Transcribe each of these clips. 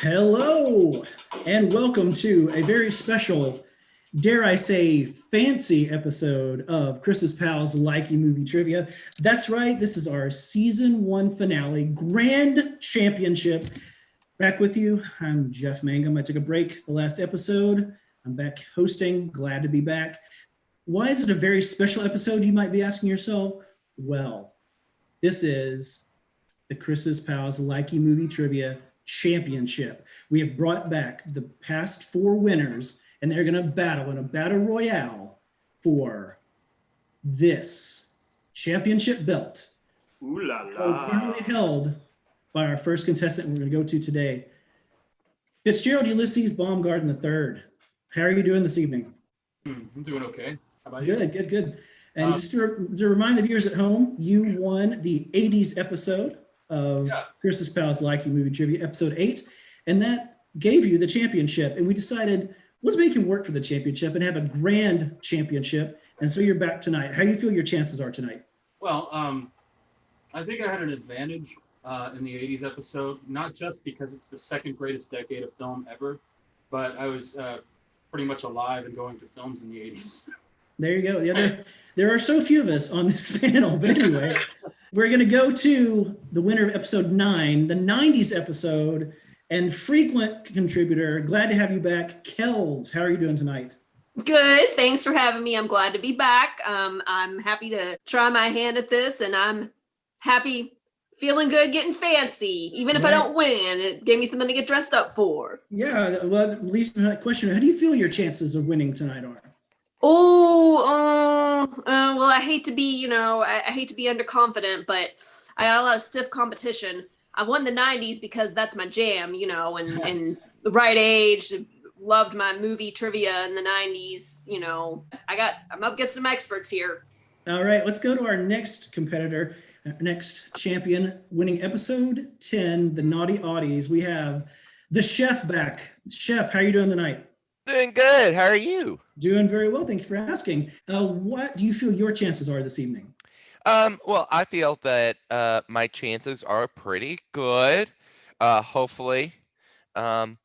Hello, and welcome to a very special, dare I say, fancy episode of Chris's Pals Likey Movie Trivia. That's right, this is our season one finale, grand championship. Back with you, I'm Jeff Mangum. I took a break the last episode. I'm back hosting, glad to be back. Why is it a very special episode, you might be asking yourself? Well, this is the Chris's Pals Likey Movie Trivia Championship. We have brought back the past four winners, and they're going to battle in a battle royale for this championship belt. Ooh la la. Currently held by our first contestant we're going to go to today, Fitzgerald Ulysses Baumgarten III. How are you doing this evening? I'm doing okay. How about you? Good. And just to remind the viewers at home, you won the 80s episode of Chris's Pals Likey Movie Trivia, episode 8, and that gave you the championship. And we decided, let's make him work for the championship and have a grand championship. And so you're back tonight. How do you feel your chances are tonight? Well, I think I had an advantage in the 80s episode, not just because it's the second greatest decade of film ever, but I was pretty much alive and going to films in the 80s. There you go. There are so few of us on this panel, but anyway, we're going to go to the winner of episode 9, the 90s episode, and frequent contributor. Glad to have you back, Kells. How are you doing tonight? Good. Thanks for having me. I'm glad to be back. I'm happy to try my hand at this, and I'm happy, feeling good, getting fancy. Even if I don't win, it gave me something to get dressed up for. Yeah. Well, at least that question. How do you feel your chances of winning tonight are? Well, I hate to be, I hate to be underconfident, but I got a lot of stiff competition. I won the 90s because that's my jam, and the right age, loved my movie trivia in the 90s, I'm up against some experts here. All right, let's go to our next competitor, next champion, winning episode 10, the Naughty Oddies. We have the chef back. Chef, how are you doing tonight? Doing good. How are you? Doing very well. Thank you for asking. What do you feel your chances are this evening? Well, I feel that my chances are pretty good. Hopefully I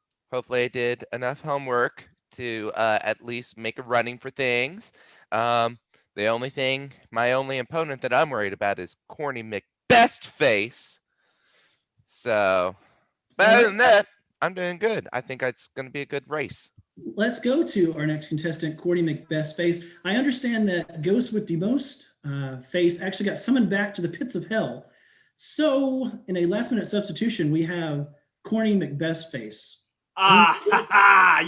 did enough homework to at least make a running for things. My only opponent that I'm worried about is Corny McBestface. So, but other than that, I'm doing good. I think it's going to be a good race. Let's go to our next contestant, Corny McBestface. I understand that Ghost with the most face actually got summoned back to the pits of hell. So, in a last-minute substitution, we have Corny McBestface.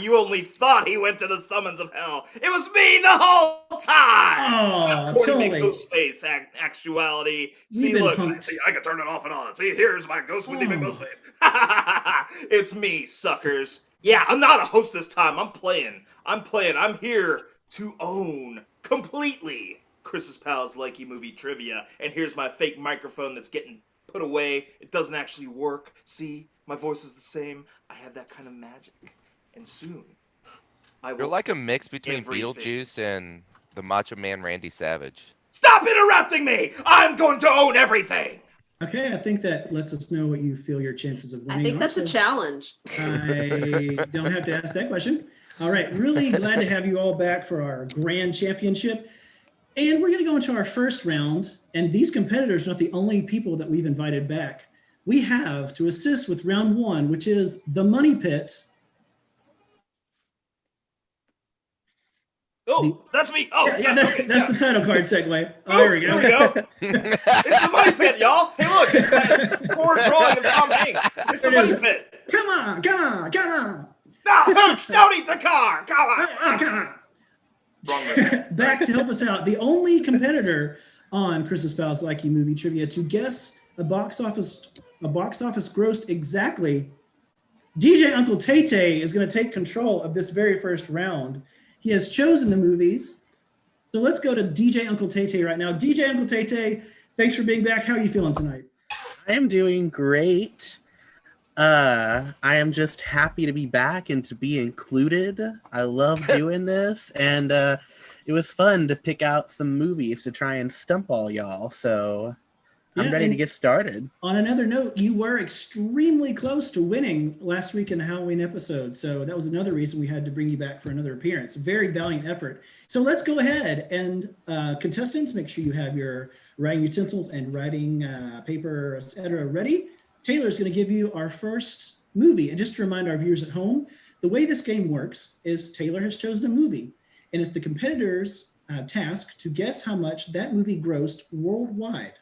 You only thought he went to the summons of hell. It was me the whole time. Totally. Ghostface actuality. Look, I can turn it off and on. See, here's my Ghost with the Ghostface. It's me, suckers. Yeah, I'm not a host this time. I'm playing. I'm here to own completely Chris's Pals Likey Movie Trivia. And here's my fake microphone that's getting put away. It doesn't actually work. See, my voice is the same. I have that kind of magic. And soon, You're like a mix between Beetlejuice and the Macho Man Randy Savage. Stop interrupting me! I'm going to own everything! Okay, I think that lets us know what you feel your chances of winning. I think that's a challenge. I don't have to ask that question. All right, really glad to have you all back for our grand championship. And we're going to go into our first round. And these competitors are not the only people that we've invited back. We have to assist with round 1, which is the Money Pit. Oh, that's me. Oh, that's the title card segue. Oh, there we go. It's the Money Pit, y'all. Hey, look, it's my poor drawing of Tom Hanks. It's the Money Pit. Come on. No, Hooch, don't eat the car. Come on. Back to help us out, the only competitor on Chris's Pals Likey Movie Trivia to guess a box office grossed exactly. DJ Uncle Tay is going to take control of this very first round. He has chosen the movies. So let's go to DJ Uncle Tay right now. DJ Uncle Tay, thanks for being back. How are you feeling tonight? I am doing great. I am just happy to be back and to be included. I love doing this, and it was fun to pick out some movies to try and stump all y'all. So I'm ready to get started. On another note, you were extremely close to winning last week in the Halloween episode. So that was another reason we had to bring you back for another appearance. Very valiant effort. So let's go ahead and contestants, make sure you have your writing utensils and writing paper, etc. ready. Taylor's going to give you our first movie. And just to remind our viewers at home, the way this game works is Taylor has chosen a movie, and it's the competitor's task to guess how much that movie grossed worldwide.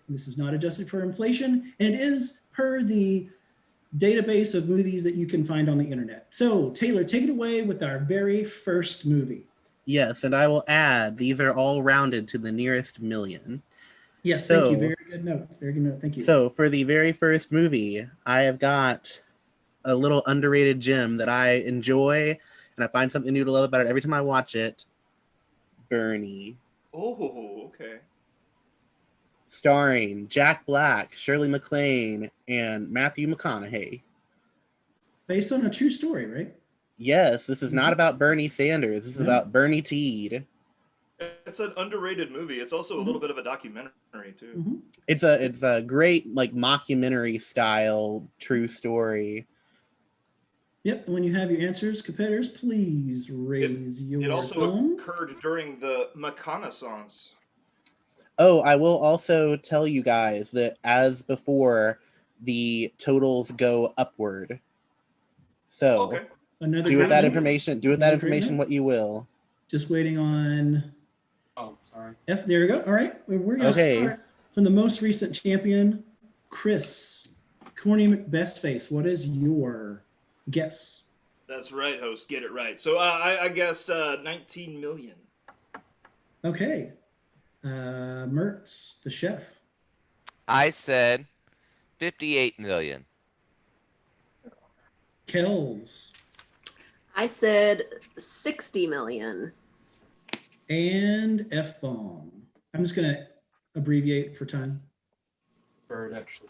This is not adjusted for inflation, and it is per the database of movies that you can find on the internet. So, Taylor, take it away with our very first movie. Yes, and I will add, these are all rounded to the nearest million. Yes, thank you. Very good note. Very good note. Thank you. So, for the very first movie, I have got a little underrated gem that I enjoy, and I find something new to love about it every time I watch it. Bernie. Oh, okay. Starring Jack Black, Shirley MacLaine, and Matthew McConaughey. Based on a true story, right? Yes, this is not about Bernie Sanders. This is about Bernie Teed. It's an underrated movie. It's also a little bit of a documentary too. It's a great like mockumentary style true story. Yep. And when you have your answers, competitors, please raise your phone. It also occurred during the reconnaissance. Oh, I will also tell you guys that as before, the totals go upward. So do with that information what you will. Just waiting on. Oh, sorry. F. There we go. All right, we're gonna start from the most recent champion, Chris. Corny McBestface. What is your guess? That's right, host. Get it right. So I guessed 19 million. Okay. Mertz, the chef. I said 58 million. Kells. I said 60 million. And F-bomb. I'm just going to abbreviate for time. Bird, actually.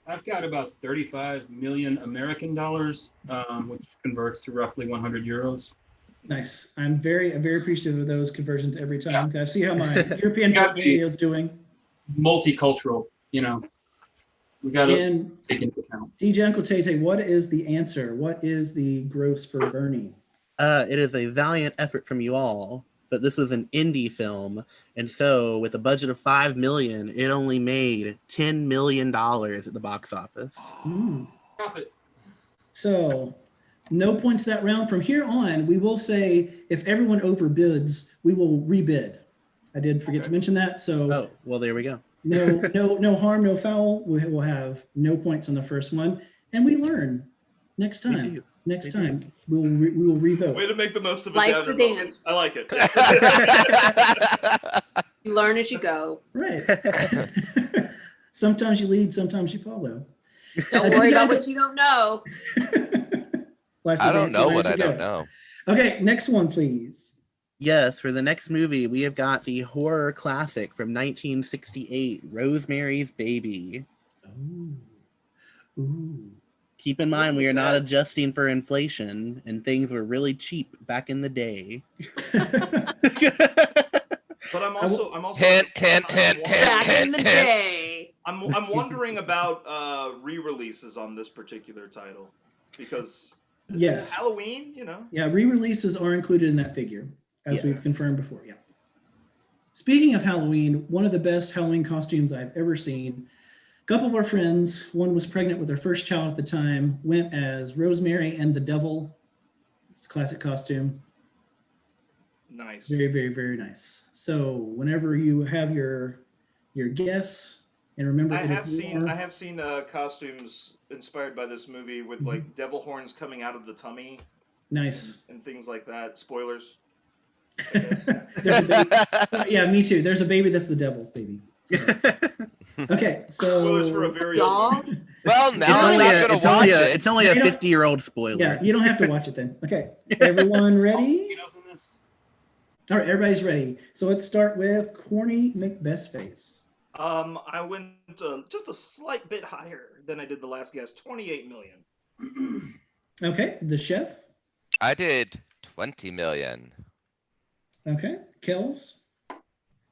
I've got about 35 million American dollars, which converts to roughly 100 euros. Nice. I'm very appreciative of those conversions every time. I see how my European portfolio is doing. Multicultural, we got to take into account. DJ Uncle Tay, what is the answer? What is the gross for Bernie? It is a valiant effort from you all, but this was an indie film, and so with a budget of $5 million, it only made $10 million at the box office. Profit. So, no points that round. From here on, we will say if everyone overbids, we will rebid. I did forget to mention that. So, well, there we go. No harm, no foul. We will have no points on the first one, and we learn next time. Next time we will revote. Way to make the most of it. Life's a dance. I like it. You learn as you go. Right. Sometimes you lead, sometimes you follow. Don't worry about what you don't know. I don't know what I don't know. Okay, next one, please. Yes, for the next movie, we have got the horror classic from 1968, Rosemary's Baby. Ooh. Keep in mind, we are not adjusting for inflation, and things were really cheap back in the day. But I'm also back in the day. I'm wondering about re-releases on this particular title because Halloween, Yeah, re-releases are included in that figure, as we've confirmed before. Yeah. Speaking of Halloween, one of the best Halloween costumes I've ever seen. A couple of our friends, one was pregnant with her first child at the time, went as Rosemary and the Devil. It's a classic costume. Nice. Very, very, very nice. So whenever you have your guess, and remember, I have seen costumes inspired by this movie with like devil horns coming out of the tummy. Nice. And things like that. Spoilers. Yeah, me too. There's a baby that's the devil's baby. Okay, so spoilers for a very old movie. Well, now it's only a 50-year-old spoiler. Yeah, you don't have to watch it then. Okay, everyone ready? All right, everybody's ready. So let's start with Corny McBestface. I went just a slight bit higher than I did the last guess, 28 million. Okay, the chef. I did 20 million. Okay, Kells.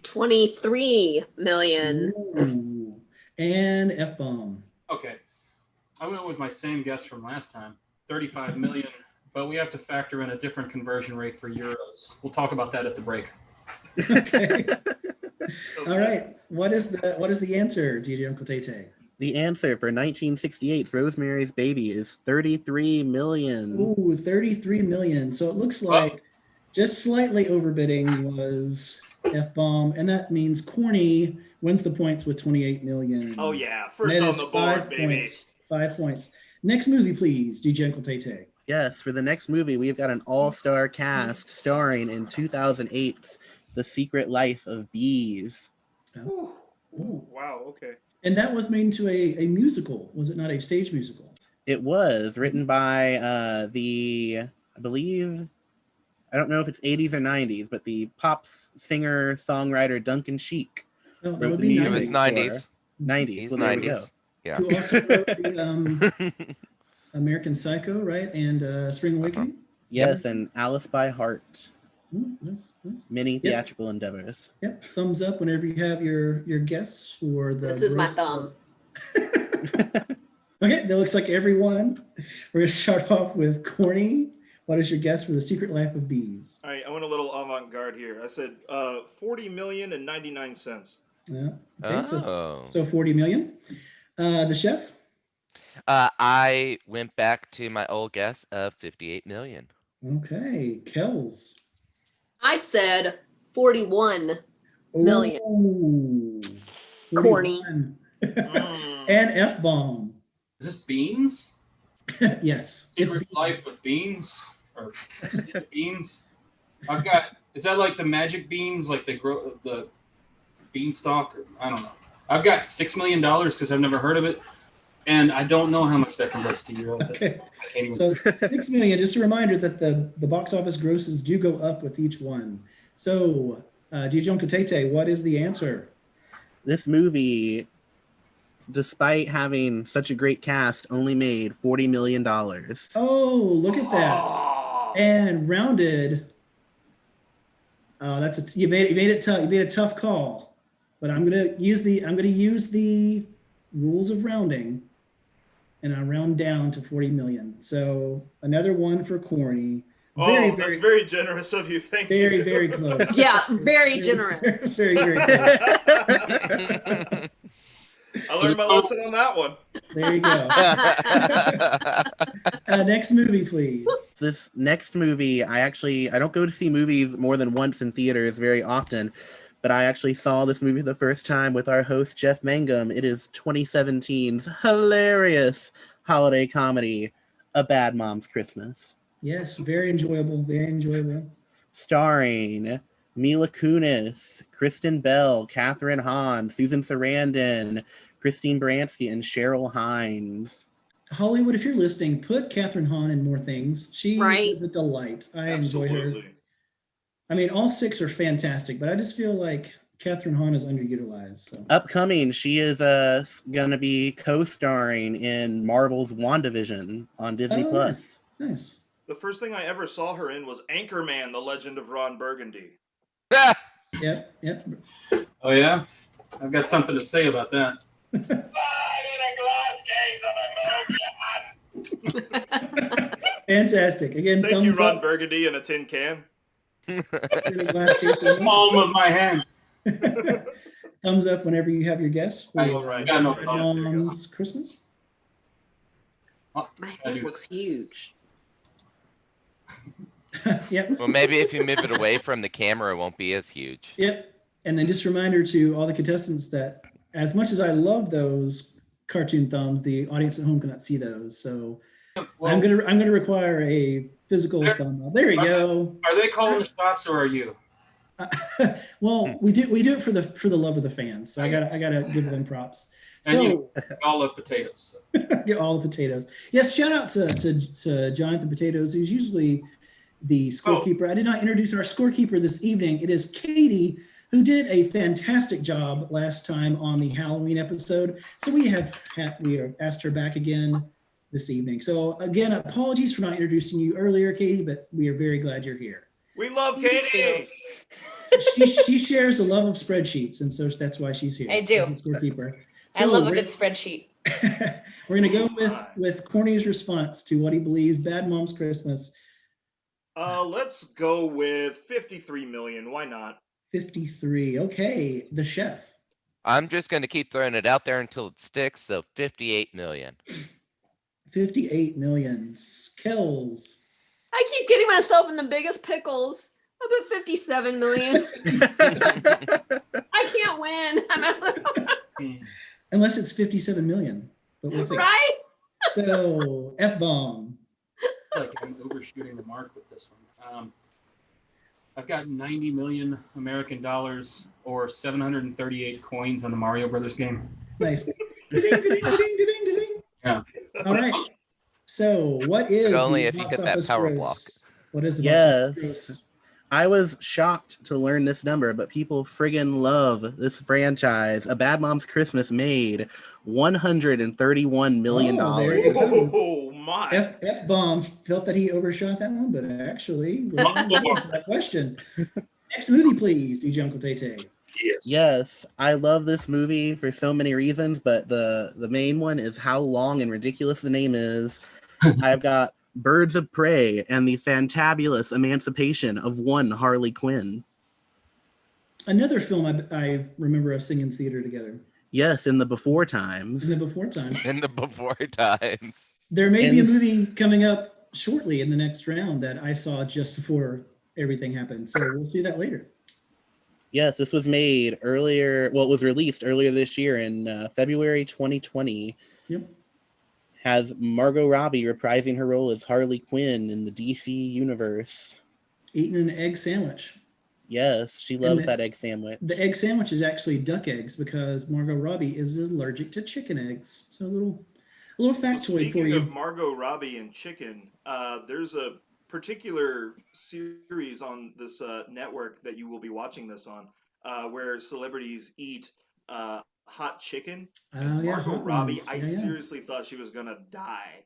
23 million. Ooh. And F-bomb. Okay. I went with my same guess from last time, 35 million, but we have to factor in a different conversion rate for euros. We'll talk about that at the break. Okay. All right. What is the answer, DJ Uncle Tay? The answer for 1968's Rosemary's Baby is 33 million. Ooh, 33 million. So it looks like just slightly overbidding was F-bomb, and that means Corny wins the points with 28 million. Oh yeah, first on the board, baby. 5 points. Next movie, please, DJ Uncle Tay. Yes, for the next movie, we've got an all-star cast starring in 2008's The Secret Life of Bees. Ooh. Ooh. Wow, okay. And that was made into a musical, was it not a stage musical? It was written by I believe, I don't know if it's 80s or 90s, but the pop singer, songwriter Duncan Sheik. Oh, that would be 90s. It was 90s. 90s. Well, there we go. Yeah. Who also wrote the American Psycho, right? And Spring Awakening? Yes, and Alice by Heart. Nice. Many theatrical endeavors. Yep. Thumbs up whenever you have your guess for the. This is my thumb. Okay, that looks like everyone. We're going to start off with Corny. What is your guess for The Secret Life of Bees? All right, I went a little avant-garde here. I said 40 million and 99 cents. Yeah. Okay, so 40 million. The chef? I went back to my old guess of 58 million. Okay, Kells. I said 41 million. Ooh, Corny. And F-bomb. Is this beans? Yes. Secret Life with beans? Or beans? I've got, is that like the magic beans, like the beanstalk? Or, I don't know. I've got $6 million because I've never heard of it. And I don't know how much that converts to euros. Okay. So 6 million, just a reminder that the box office grosses do go up with each one. So, DJ Katete, what is the answer? This movie, despite having such a great cast, only made $40 million. Oh, look at that. And rounded. Oh, you made it tough. You made a tough call. But I'm gonna use the rules of rounding. And I round down to 40 million. So another one for Corny. That's very generous of you. Thank you. Very, very close. Yeah, very generous. Very, very close. I learned my lesson on that one. There you go. Next movie, please. This next movie, I don't go to see movies more than once in theaters very often. But I actually saw this movie the first time with our host, Jeff Mangum. It is 2017's hilarious holiday comedy, A Bad Mom's Christmas. Yes, very enjoyable, very enjoyable. Starring Mila Kunis, Kristen Bell, Katherine Hahn, Susan Sarandon, Christine Baranski, and Cheryl Hines. Hollywood, if you're listening, put Katherine Hahn in more things. She is a delight. I enjoy her. I mean, all 6 are fantastic, but I just feel like Katherine Hahn is underutilized. So. Upcoming, she is going to be co-starring in Marvel's WandaVision on Disney+. Nice. The first thing I ever saw her in was Anchorman, The Legend of Ron Burgundy. Yep. Oh, yeah? I've got something to say about that. Fantastic. Again, thank you, Ron Burgundy, in a tin can. Palm of my hand. Thumbs up whenever you have your guess. All right. Mom's Christmas. My head looks huge. Yep. Well, maybe if you move it away from the camera, it won't be as huge. Yep. And then just a reminder to all the contestants that as much as I love those cartoon thumbs, the audience at home cannot see those. So I'm gonna require a physical thumb up. There we go. Are they calling the shots or are you? Well, we do it for the love of the fans. So I gotta give them props. So all the potatoes. Get all the potatoes. Yes, shout out to Jonathan Potatoes, who's usually the scorekeeper. I did not introduce our scorekeeper this evening. It is Katie, who did a fantastic job last time on the Halloween episode. So we have asked her back again this evening. So again, apologies for not introducing you earlier, Katie, but we are very glad you're here. We love Katie. She shares a love of spreadsheets, and so that's why she's here. I do. As a scorekeeper. I love a good spreadsheet. We're gonna go with Corny's response to what he believes Bad Moms Christmas. Let's go with 53 million. Why not? 53. Okay, the chef. I'm just gonna keep throwing it out there until it sticks. So 58 million. 58 million. Kells. I keep getting myself in the biggest pickles. I put 57 million. I can't win. I'm out. Unless it's 57 million. But we'll see. Right? So, F-bomb. Like I'm overshooting the mark with this one. I've got 90 million American dollars or 738 coins on the Mario Brothers game. Nice. Yeah. All right. So, what is but only the if you box hit that office power gross? block. What is the box office gross? I was shocked to learn this number, but people friggin' love this franchise. A Bad Moms Christmas made $131 million. Oh my! F-bomb felt that he overshot that one, but actually, that question. Next movie, please, DJ Uncle Tay. Yes, I love this movie for so many reasons, but the main one is how long and ridiculous the name is. I've got Birds of Prey and the fantabulous emancipation of one Harley Quinn. Another film I remember us singing theater together. Yes, in the before times. In the before times. In the before times. There may be a movie coming up shortly in the next round that I saw just before everything happened. So we'll see that later. Yes, this was made earlier. Well, it was released earlier this year in February 2020. Yep. Has Margot Robbie reprising her role as Harley Quinn in the DC universe. Eating an egg sandwich. Yes, she loves that egg sandwich. The egg sandwich is actually duck eggs because Margot Robbie is allergic to chicken eggs. So a little factoid for you. Speaking of Margot Robbie and chicken, there's a particular series on this network that you will be watching this on, where celebrities eat hot chicken. Margot Robbie, I seriously thought she was gonna die.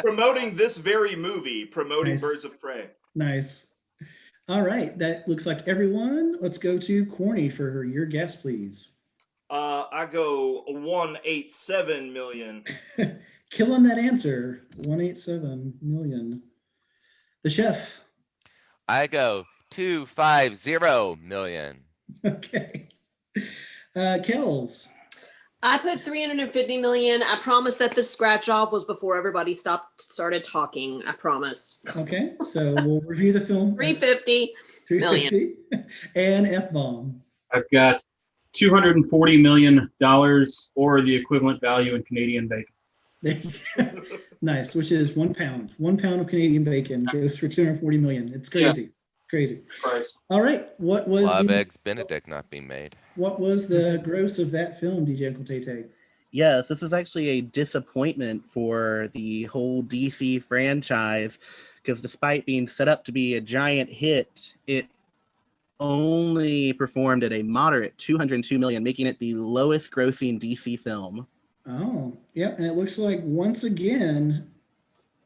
promoting this very movie, promoting Nice. Birds of Prey. Nice. All right, that looks like everyone. Let's go to Corny for your guess, please. I go 187 million. Killing that answer. 187 million. The chef. I go 250 million. Okay. Kells. I put 350 million. I promise that the scratch off was before everybody started talking. I promise. Okay, so we'll review the film. 350 million. And F-bomb. I've got $240 million or the equivalent value in Canadian bacon. There you go. Nice, which is 1 pound. 1 pound of Canadian bacon goes for 240 million. It's crazy. Yeah. Crazy. Price. All right. What was Love Eggs Benedict not being made. What was the gross of that film, DJ Uncle Tay? Yes, this is actually a disappointment for the whole DC franchise because despite being set up to be a giant hit, it only performed at a moderate 202 million, making it the lowest grossing DC film. Oh, yep. And it looks like once again,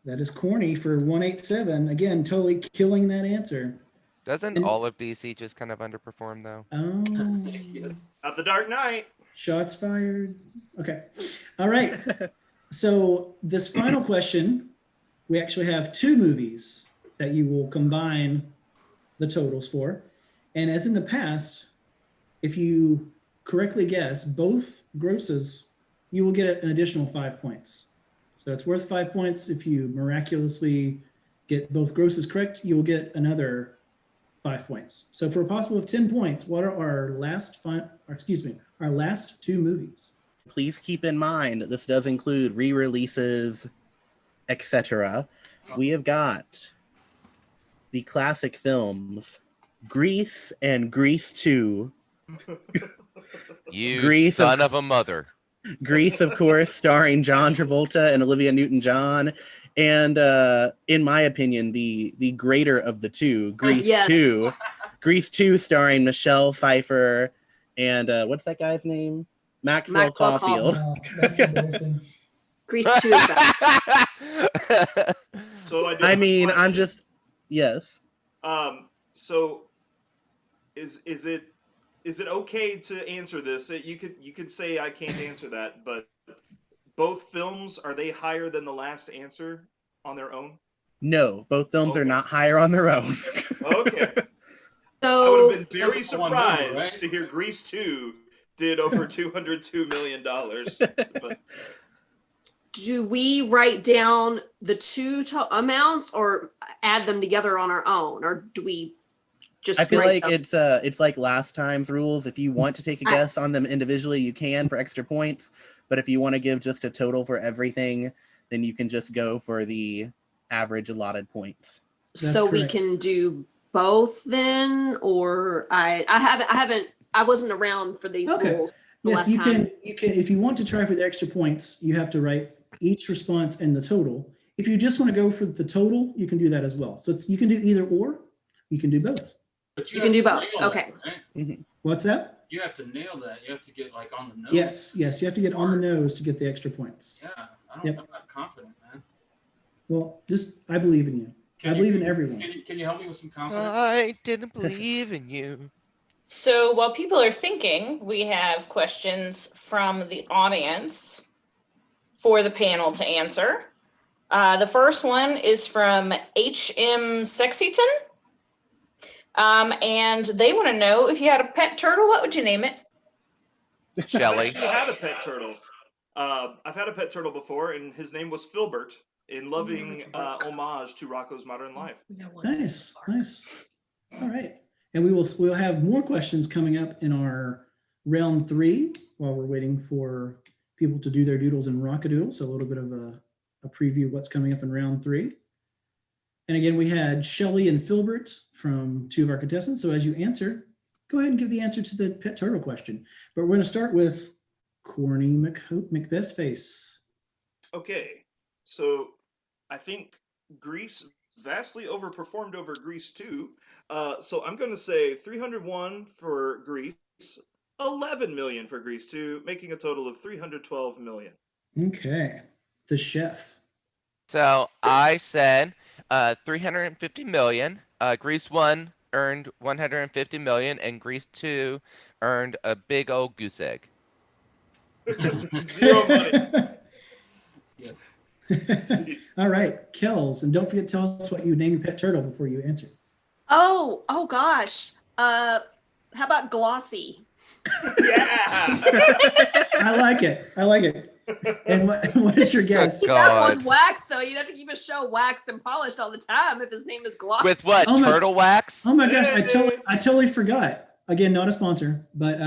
that is Corny for 187. Again, totally killing that answer. Doesn't all of DC just kind of underperform though? Oh, Yes. At the Dark Knight. Shots fired. Okay. All right. So this final question, we actually have 2 movies that you will combine the totals for. And as in the past, if you correctly guess both grosses, you will get an additional 5 points. So it's worth 5 points. If you miraculously get both grosses correct, you will get another 5 points. So for a possible of 10 points, what are our last 2 movies? Please keep in mind that this does include re-releases, etc. We have got the classic films Grease and Grease 2. You Grease son of a mother. Grease, of course, starring John Travolta and Olivia Newton-John. And in my opinion, the greater of the two, Grease 2. Grease 2 starring Michelle Pfeiffer and what's that guy's name? Maxwell Caulfield. Grease 2 is back. So I mean, I'm just, yes. So, is it okay to answer this? You could say I can't answer that, but both films, are they higher than the last answer on their own? No, both films are not higher on their own. Okay. So I would have been very surprised to hear Grease 2 did over $202 million. But do we write down the two amounts or add them together on our own, or do we just? I feel like it's like last time's rules. If you want to take a guess on them individually, you can for extra points. But if you want to give just a total for everything, then you can just go for the average allotted points. So we can do both then, or I wasn't around for these rules. Yes, you can. If you want to try for the extra points, you have to write each response and the total. If you just want to go for the total, you can do that as well. So you can do either or. You can do both. But you can do both. Okay. That, right? Mm-hmm. What's that? You have to nail that. You have to get like on the nose. Yes, you have to get on the nose to get the extra points. Yeah, I'm not confident, man. Well, I believe in you. I believe in everyone. Can you help me with some confidence? I didn't believe in you. So while people are thinking, we have questions from the audience for the panel to answer. The first one is from HM Sexyton. And they want to know, if you had a pet turtle, what would you name it? Shelly. I had a pet turtle. I've had a pet turtle before, and his name was Filbert, in loving homage to Rocko's Modern Life. Nice. All right. And we'll have more questions coming up in our round 3 while we're waiting for people to do their doodles and rockadoodles. So a little bit of a preview of what's coming up in round 3. And again, we had Shelly and Filbert from 2 of our contestants. So as you answer, go ahead and give the answer to the pet turtle question. But we're going to start with Corny McBestface. Okay, so I think Grease vastly overperformed over Grease 2. So I'm going to say 301 for Grease, 11 million for Grease 2, making a total of 312 million. Okay, the chef. So I said 350 million. Grease 1 earned 150 million, and Grease 2 earned a big old goose egg. 0 money. Yes. All right, Kells, and don't forget to tell us what you name your pet turtle before you answer. Oh gosh. How about Glossy? Yeah. I like it. And what is your guess? Keep that one waxed though. You'd have to keep his show waxed and polished all the time if his name is Glossy. With what? Turtle wax? Oh my gosh, I totally forgot. Again, not a sponsor, but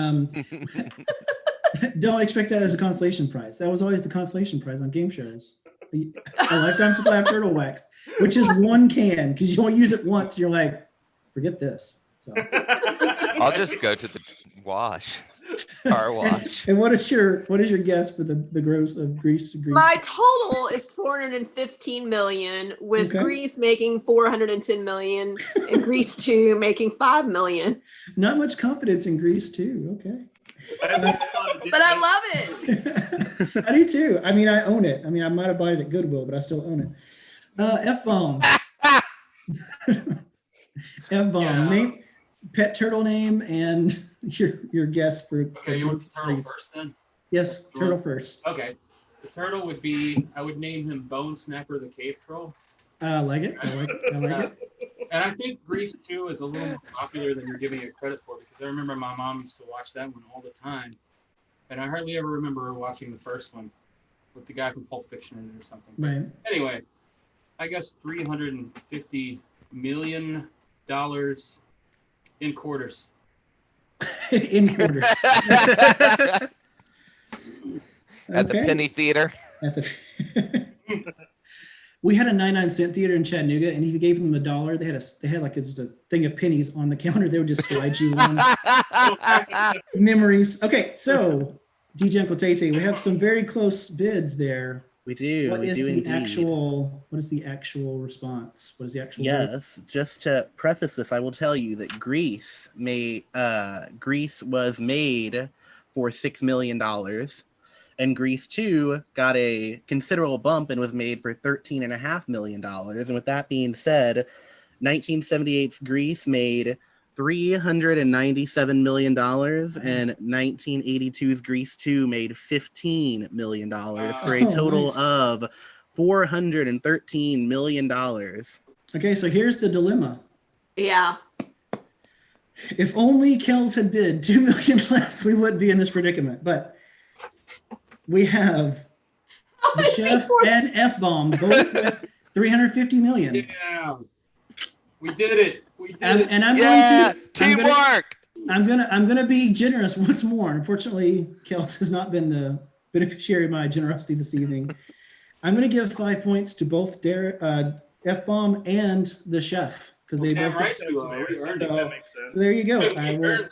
don't expect that as a consolation prize. That was always the consolation prize on game shows. A lifetime supply of turtle wax, which is 1 can, because you only use it once. You're like, forget this. So I'll just go to the wash. Car wash. And what is your guess for the gross of Grease? My total is 415 million, with Grease making 410 million and Grease 2 making 5 million. Not much confidence in Grease 2. Okay. But I love it. I do too. I mean, I own it. I mean, I might have bought it at Goodwill, but I still own it. F-bomb. F-bomb. Yeah. Name, pet turtle name, and your guess for. Okay, you want the turtle first then? Yes, turtle first. Okay. The turtle would be, I would name him Bone Snapper the Cave Troll. I like it. I like it. And I think Grease 2 is a little more popular than you're giving it credit for, because I remember my mom used to watch that one all the time. And I hardly ever remember her watching the first one with the guy from Pulp Fiction in it or something. Right. But anyway, I guess $350 million in quarters. In quarters. At the Penny Theater. We had a 99-cent theater in Chattanooga, and if you gave them $1, they had like just a thing of pennies on the counter. They would just slide you on. Memories. Okay, so DJ Uncle Tate, we have some very close bids there. We do. What is the actual response? What is the actual? Yes, just to preface this, I will tell you that Grease was made for $6 million. And Grease 2 got a considerable bump and was made for $13.5 million. And with that being said, 1978's Grease made $397 million, and 1982's Grease 2 made $15 million for a total of $413 million. Okay, so here's the dilemma. Yeah. If only Kells had bid $2 million less, we wouldn't be in this predicament. But we have the Chef and F-Bomb both with $350 million. Yeah, we did it. We did it. And I'm Yeah, going to teamwork. I'm gonna be generous once more. Unfortunately, Kels has not been the beneficiary of my generosity this evening. I'm gonna give 5 points to both F-Bomb and the Chef because they both. Right, that makes sense. So there you go. I will.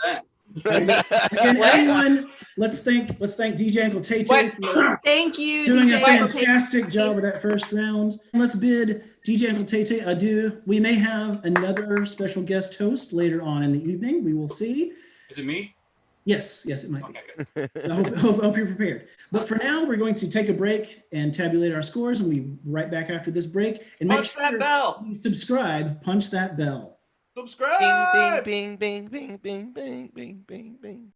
Again, everyone, let's thank DJ Uncle Tay Tay for thank you, doing DJ a Uncle Tay. fantastic job with that first round. Let's bid DJ Uncle Tay Tay adieu. We may have another special guest host later on in the evening. We will see. Is it me? Yes, it might be. I hope you're prepared. But for now, we're going to take a break and tabulate our scores, and we'll be right back after this break. And punch that bell. You subscribe. Punch that bell. Subscribe. Bing, bing, bing, bing, bing, bing, bing, bing, bing, bing.